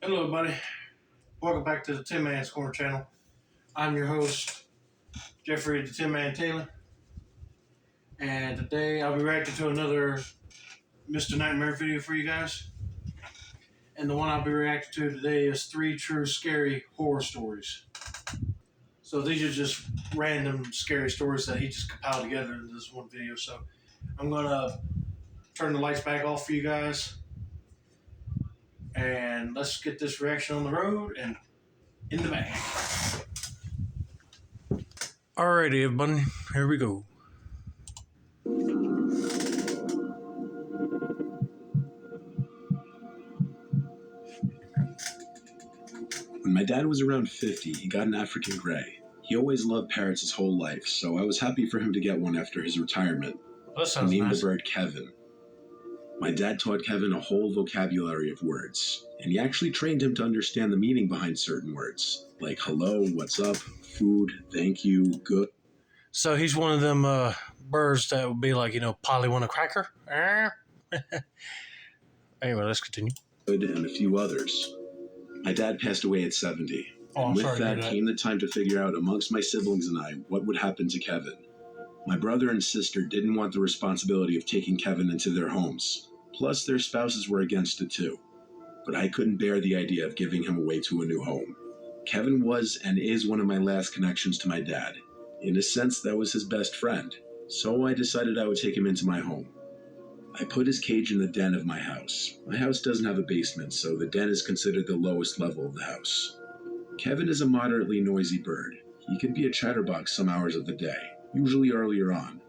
Hello, everybody. Welcome back to the Tin Man's Corner channel. I'm your host, Jeffrey the Tin Man Taylor, and today I'll be reacting to another Mr. Nightmare video for you guys. And the one I'll be reacting to today is 3 true scary horror stories. So these are just random scary stories that he just compiled together in this one video. So I'm gonna turn the lights back off for you guys, and let's get this reaction on the road and in the bag. Alrighty, everybody, here we go. When my dad was around 50, he got an African Grey. He always loved parrots his whole life, so I was happy for him to get one after his retirement. That sounds He named nice. the bird Kevin. My dad taught Kevin a whole vocabulary of words, and he actually trained him to understand the meaning behind certain words, like hello, what's up, food, thank you, good. So he's one of them birds that would be like, Polly want a cracker? Anyway, let's continue. And a few others. My dad passed away at 70. Oh, and with sorry to hear that that. came the time to figure out amongst my siblings and I what would happen to Kevin. My brother and sister didn't want the responsibility of taking Kevin into their homes. Plus, their spouses were against it too. But I couldn't bear the idea of giving him away to a new home. Kevin was and is one of my last connections to my dad. In a sense, that was his best friend. So I decided I would take him into my home. I put his cage in the den of my house. My house doesn't have a basement, so the den is considered the lowest level of the house. Kevin is a moderately noisy bird. He can be a chatterbox some hours of the day, usually earlier on.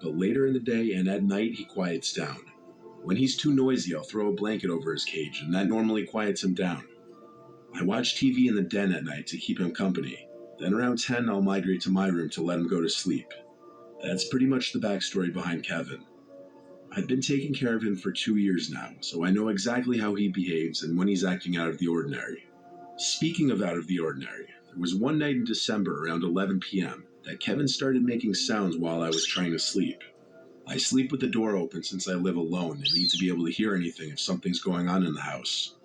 But later in the day and at night, he quiets down. When he's too noisy, I'll throw a blanket over his cage, and that normally quiets him down. I watch TV in the den at night to keep him company. Then around 10, I'll migrate to my room to let him go to sleep. That's pretty much the backstory behind Kevin. I've been taking care of him for 2 years now, so I know exactly how he behaves and when he's acting out of the ordinary. Speaking of out of the ordinary, there was one night in December around 11 p.m. that Kevin started making sounds while I was trying to sleep. I sleep with the door open since I live alone and need to be able to hear anything if something's going on in the house.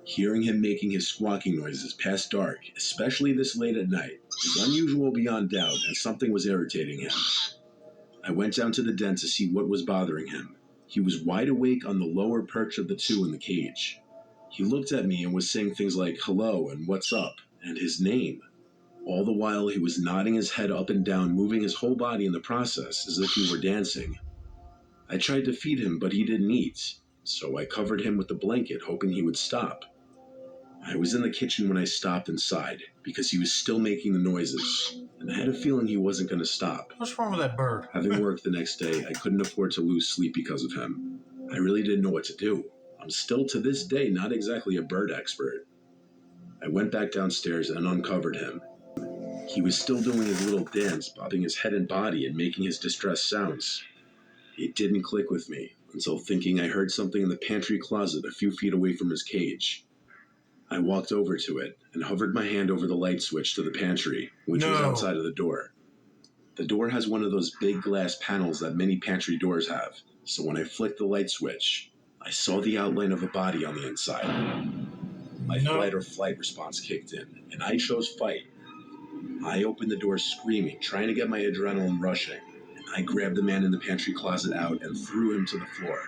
Hearing him making his squawking noises past dark, especially this late at night, is unusual beyond doubt, and something was irritating him. I went down to the den to see what was bothering him. He was wide awake on the lower perch of the two in the cage. He looked at me and was saying things like hello and what's up, and his name. All the while he was nodding his head up and down, moving his whole body in the process as if he were dancing. I tried to feed him, but he didn't eat, so I covered him with the blanket, hoping he would stop. I was in the kitchen when I stopped inside, because he was still making the noises, and I had a feeling he wasn't going to stop. What's wrong with that bird? Having work the next day, I couldn't afford to lose sleep because of him. I really didn't know what to do. I'm still to this day not exactly a bird expert. I went back downstairs and uncovered him. He was still doing his little dance, bobbing his head and body and making his distressed sounds. It didn't click with me until thinking I heard something in the pantry closet a few feet away from his cage. I walked over to it and hovered my hand over the light switch to the pantry, which was outside of the door. The door has one of those big glass panels that many pantry doors have, so when I flicked the light switch, I saw the outline of a body on the inside. My fight or flight response kicked in, and I chose fight. I opened the door screaming, trying to get my adrenaline rushing, and I grabbed the man in the pantry closet out and threw him to the floor.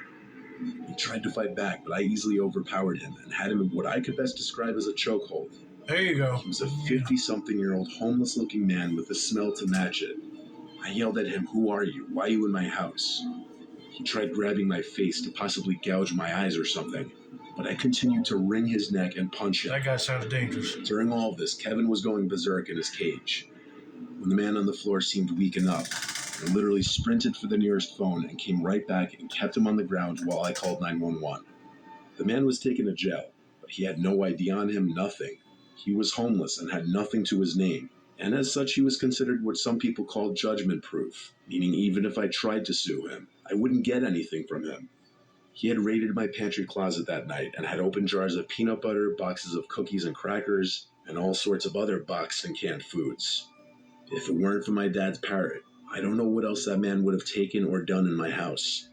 He tried to fight back, but I easily overpowered him and had him in what I could best describe as a chokehold. There you go. He was a 50-something-year-old homeless-looking man with a smell to match it. I yelled at him, "Who are you? Why are you in my house?" He tried grabbing my face to possibly gouge my eyes or something, but I continued to wring his neck and punch him. That guy sounds dangerous. During all of this, Kevin was going berserk in his cage. When the man on the floor seemed weak enough, I literally sprinted for the nearest phone and came right back and kept him on the ground while I called 911. The man was taken to jail, but he had no ID on him, nothing. He was homeless and had nothing to his name, and as such he was considered what some people call judgment-proof, meaning even if I tried to sue him, I wouldn't get anything from him. He had raided my pantry closet that night and had opened jars of peanut butter, boxes of cookies and crackers, and all sorts of other boxed and canned foods. If it weren't for my dad's parrot, I don't know what else that man would have taken or done in my house.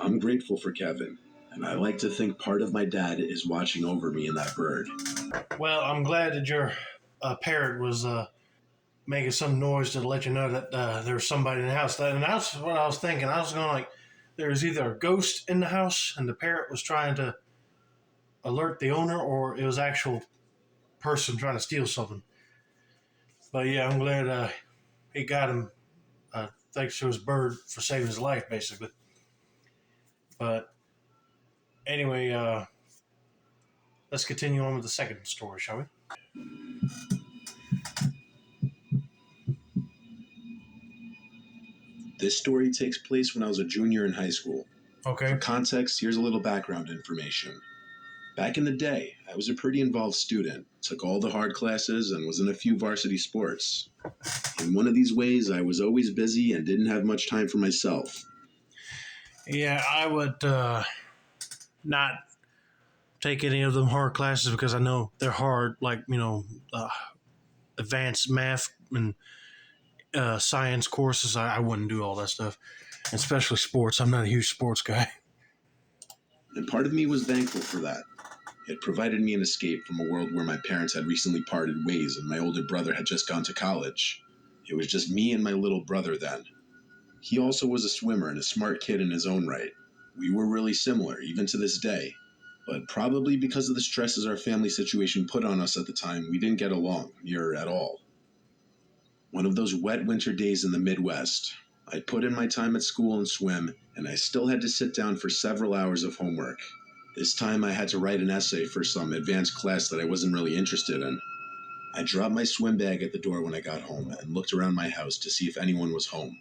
I'm grateful for Kevin. And I like to think part of my dad is watching over me in that bird. Well, I'm glad that your parrot was making some noise to let you know that there was somebody in the house. And that's what I was thinking. I was going like, there was either a ghost in the house and the parrot was trying to alert the owner, or it was actual person trying to steal something. But yeah, I'm glad he got him. Thanks to his bird for saving his life, basically. But anyway, let's continue on with the second story, shall we? This story takes place when I was a junior in high school. Okay. For context, here's a little background information. Back in the day, I was a pretty involved student, took all the hard classes, and was in a few varsity sports. In one of these ways, I was always busy and didn't have much time for myself. Yeah, I would not take any of them hard classes because I know they're hard, like, advanced math and science courses. I wouldn't do all that stuff, especially sports. I'm not a huge sports guy. And part of me was thankful for that. It provided me an escape from a world where my parents had recently parted ways and my older brother had just gone to college. It was just me and my little brother then. He also was a swimmer and a smart kid in his own right. We were really similar, even to this day. But probably because of the stresses our family situation put on us at the time, we didn't get along, near at all. One of those wet winter days in the Midwest, I'd put in my time at school and swim, and I still had to sit down for several hours of homework. This time I had to write an essay for some advanced class that I wasn't really interested in. I dropped my swim bag at the door when I got home and looked around my house to see if anyone was home.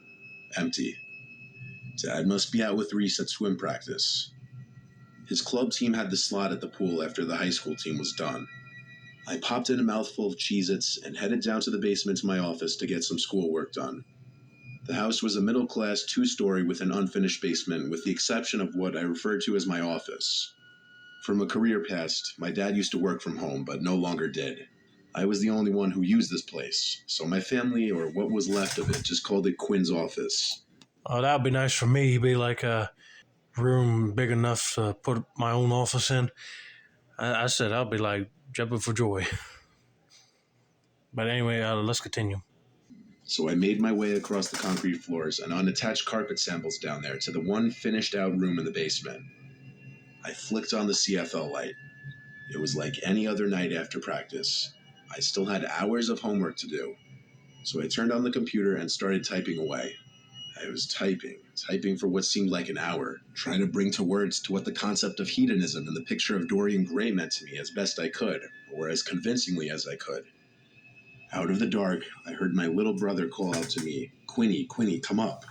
Empty. Dad must be out with Reese at swim practice. His club team had the slot at the pool after the high school team was done. I popped in a mouthful of Cheez-Its and headed down to the basement to my office to get some schoolwork done. The house was a middle-class two-story with an unfinished basement, with the exception of what I referred to as my office. From a career past, my dad used to work from home, but no longer did. I was the only one who used this place, so my family, or what was left of it, just called it Quinn's office. Oh, that would be nice for me. It'd be like a room big enough to put my own office in. I said I'll be like jumping for joy. But anyway, let's continue. So I made my way across the concrete floors and unattached carpet samples down there to the one finished out room in the basement. I flicked on the CFL light. It was like any other night after practice. I still had hours of homework to do. So I turned on the computer and started typing away. I was typing for what seemed like an hour, trying to bring to words to what the concept of hedonism and the picture of Dorian Gray meant to me as best I could, or as convincingly as I could. Out of the dark, I heard my little brother call out to me, "Quinny, Quinny, come up."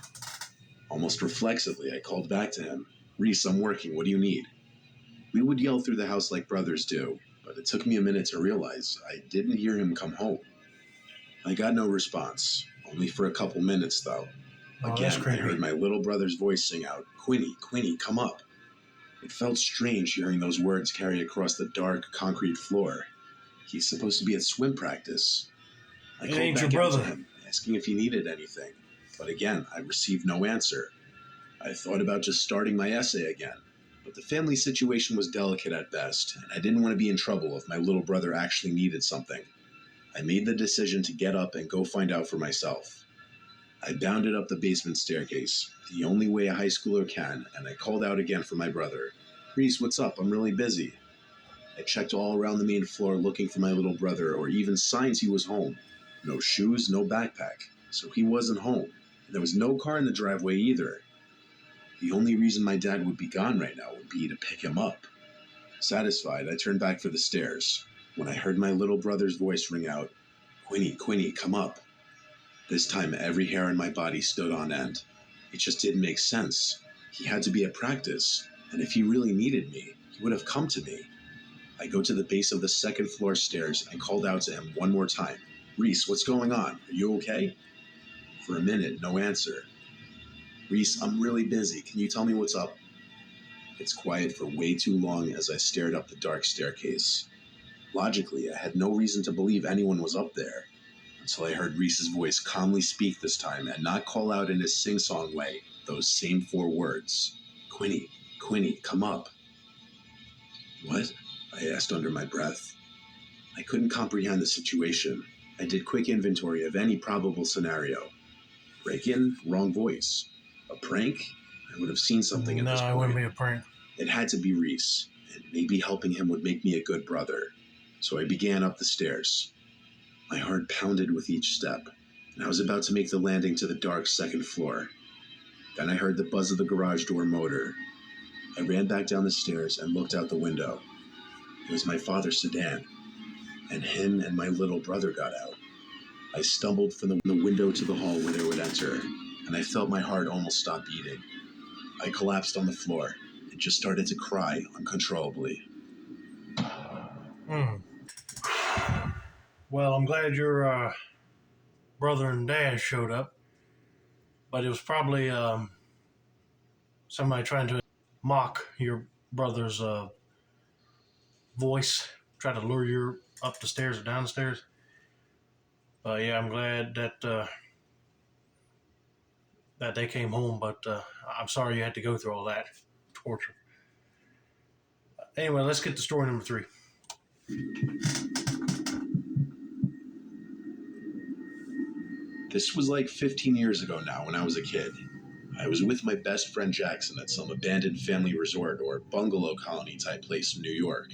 Almost reflexively, I called back to him, "Reese, I'm working, what do you need?" We would yell through the house like brothers do, but it took me a minute to realize I didn't hear him come home. I got no response, only for a couple minutes though. Again, I heard my little brother's voice sing out, "Quinny, Quinny, come up." It felt strange hearing those words carry across the dark, concrete floor. He's supposed to be at swim practice. I called back out to him, asking if he needed anything, but again, I received no answer. I thought about just starting my essay again, but the family situation was delicate at best, and I didn't want to be in trouble if my little brother actually needed something. I made the decision to get up and go find out for myself. I bounded up the basement staircase, the only way a high schooler can, and I called out again for my brother. "Reese, what's up? I'm really busy." I checked all around the main floor looking for my little brother, or even signs he was home. No shoes, no backpack, so he wasn't home, and there was no car in the driveway either. The only reason my dad would be gone right now would be to pick him up. Satisfied, I turned back for the stairs, when I heard my little brother's voice ring out, "Quinny, Quinny, come up." This time, every hair on my body stood on end. It just didn't make sense. He had to be at practice, and if he really needed me, he would have come to me. I go to the base of the second floor stairs and called out to him one more time. "Reese, what's going on? Are you okay?" For a minute, no answer. "Reese, I'm really busy. Can you tell me what's up?" It's quiet for way too long as I stared up the dark staircase. Logically, I had no reason to believe anyone was up there, until I heard Reese's voice calmly speak this time and not call out in his sing-song way those same 4 words. "Quinny, Quinny, come up." What? I asked under my breath. I couldn't comprehend the situation. I did quick inventory of any probable scenario. Break-in? Wrong voice. A prank? I would have seen something at No, this it point. wouldn't be a prank. It had to be Reese, and maybe helping him would make me a good brother. So I began up the stairs. My heart pounded with each step, and I was about to make the landing to the dark second floor. Then I heard the buzz of the garage door motor. I ran back down the stairs and looked out the window. It was my father's sedan, and him and my little brother got out. I stumbled from the window to the hall where they would enter, and I felt my heart almost stop beating. I collapsed on the floor and just started to cry uncontrollably. Well, I'm glad your brother and dad showed up, but it was probably somebody trying to mock your brother's voice, try to lure you up the stairs or down the stairs. Yeah, I'm glad that that they came home, but I'm sorry you had to go through all that torture. Anyway, let's get to story number 3. This was like 15 years ago now when I was a kid. I was with my best friend Jackson at some abandoned family resort or bungalow colony type place in New York.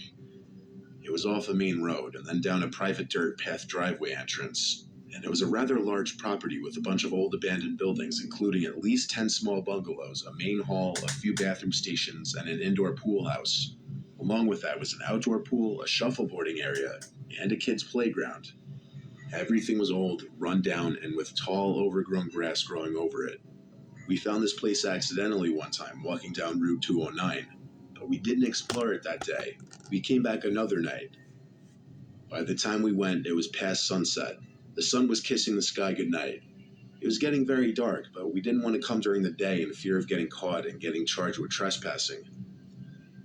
It was off a main road and then down a private dirt path driveway entrance, and it was a rather large property with a bunch of old abandoned buildings, including at least 10 small bungalows, a main hall, a few bathroom stations, and an indoor pool house. Along with that was an outdoor pool, a shuffleboarding area, and a kid's playground. Everything was old, run down, and with tall, overgrown grass growing over it. We found this place accidentally one time, walking down Route 209, but we didn't explore it that day. We came back another night. By the time we went, it was past sunset. The sun was kissing the sky goodnight. It was getting very dark, but we didn't want to come during the day in fear of getting caught and getting charged with trespassing.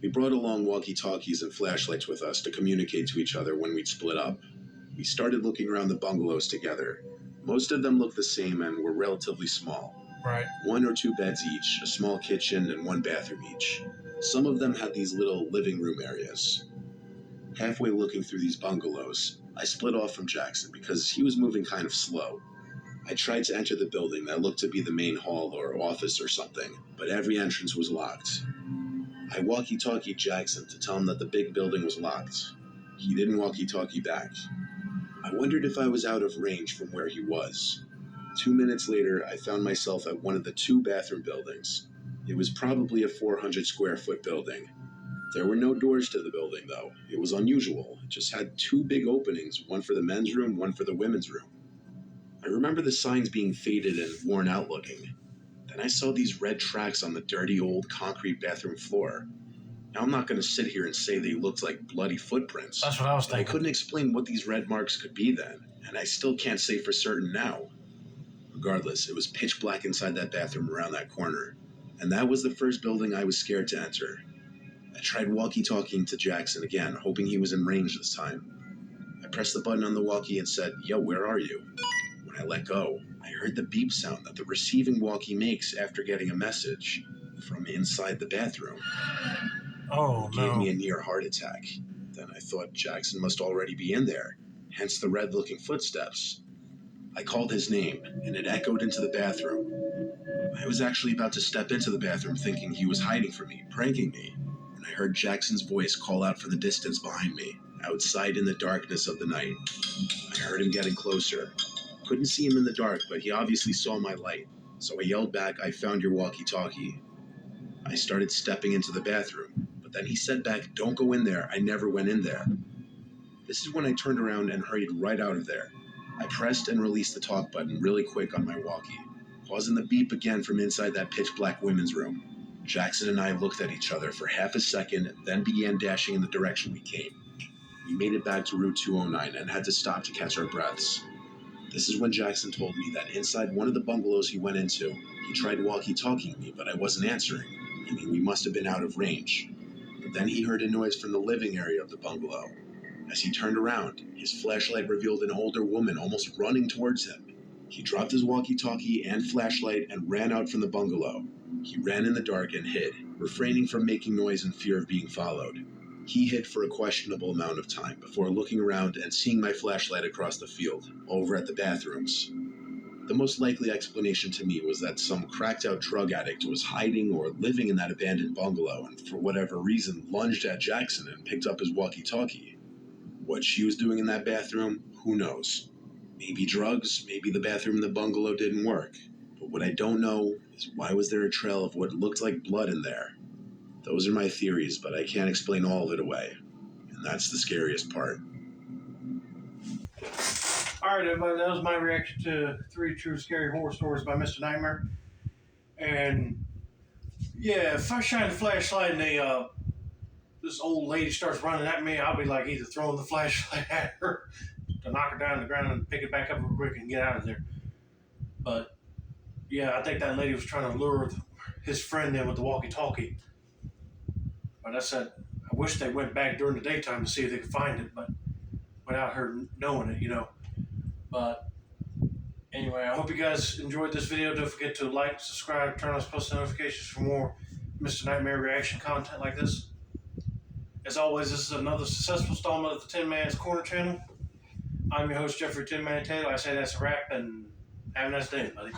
We brought along walkie-talkies and flashlights with us to communicate to each other when we'd split up. We started looking around the bungalows together. Most of them looked the same and were relatively small. Right. 1 or 2 beds each, a small kitchen, and 1 bathroom each. Some of them had these little living room areas. Halfway looking through these bungalows, I split off from Jackson because he was moving kind of slow. I tried to enter the building that looked to be the main hall or office or something, but every entrance was locked. I walkie-talkied Jackson to tell him that the big building was locked. He didn't walkie-talkie back. I wondered if I was out of range from where he was. 2 minutes later, I found myself at one of the 2 bathroom buildings. It was probably a 400 square foot building. There were no doors to the building, though. It was unusual. It just had 2 big openings, one for the men's room, one for the women's room. I remember the signs being faded and worn out looking. Then I saw these red tracks on the dirty old concrete bathroom floor. Now, I'm not going to sit here and say they looked like bloody footprints. That's what I was I thinking. couldn't explain what these red marks could be then, and I still can't say for certain now. Regardless, it was pitch black inside that bathroom around that corner, and that was the first building I was scared to enter. I tried walkie-talkieing to Jackson again, hoping he was in range this time. I pressed the button on the walkie and said, "Yo, where are you?" When I let go, I heard the beep sound that the receiving walkie makes after getting a message from inside the bathroom. Oh, It gave no. me a near heart attack. Then I thought Jackson must already be in there, hence the red-looking footsteps. I called his name, and it echoed into the bathroom. I was actually about to step into the bathroom thinking he was hiding from me, pranking me, when I heard Jackson's voice call out from the distance behind me, outside in the darkness of the night. I heard him getting closer. Couldn't see him in the dark, but he obviously saw my light, so I yelled back, "I found your walkie-talkie." I started stepping into the bathroom, but then he said back, "Don't go in there, I never went in there." This is when I turned around and hurried right out of there. I pressed and released the talk button really quick on my walkie, pausing the beep again from inside that pitch-black women's room. Jackson and I looked at each other for half a second, then began dashing in the direction we came. We made it back to Route 209 and had to stop to catch our breaths. This is when Jackson told me that inside one of the bungalows he went into, he tried walkie-talkieing me, but I wasn't answering, meaning we must have been out of range. But then he heard a noise from the living area of the bungalow. As he turned around, his flashlight revealed an older woman almost running towards him. He dropped his walkie-talkie and flashlight and ran out from the bungalow. He ran in the dark and hid, refraining from making noise in fear of being followed. He hid for a questionable amount of time before looking around and seeing my flashlight across the field, over at the bathrooms. The most likely explanation to me was that some cracked out drug addict was hiding or living in that abandoned bungalow and for whatever reason lunged at Jackson and picked up his walkie-talkie. What she was doing in that bathroom, who knows? Maybe drugs, maybe the bathroom in the bungalow didn't work. But what I don't know is why was there a trail of what looked like blood in there? Those are my theories, but I can't explain all of it away. And that's the scariest part. Alright, everybody, that was my reaction to 3 True Scary Horror Stories by Mr. Nightmare. And yeah, if I shine the flashlight and this old lady starts running at me, I'll be like either throwing the flashlight at her to knock her down to the ground and pick it back up real quick and get out of there. But yeah, I think that lady was trying to lure his friend in with the walkie-talkie. But I said, I wish they went back during the daytime to see if they could find it, but without her knowing it, you know. But anyway, I hope you guys enjoyed this video. Don't forget to like, subscribe, turn on post notifications for more Mr. Nightmare reaction content like this. As always, this is another successful installment of the Tin Man's Corner channel. I'm your host, Jeffrey Tin Man Taylor. I say that's a wrap, and have a nice day, buddy.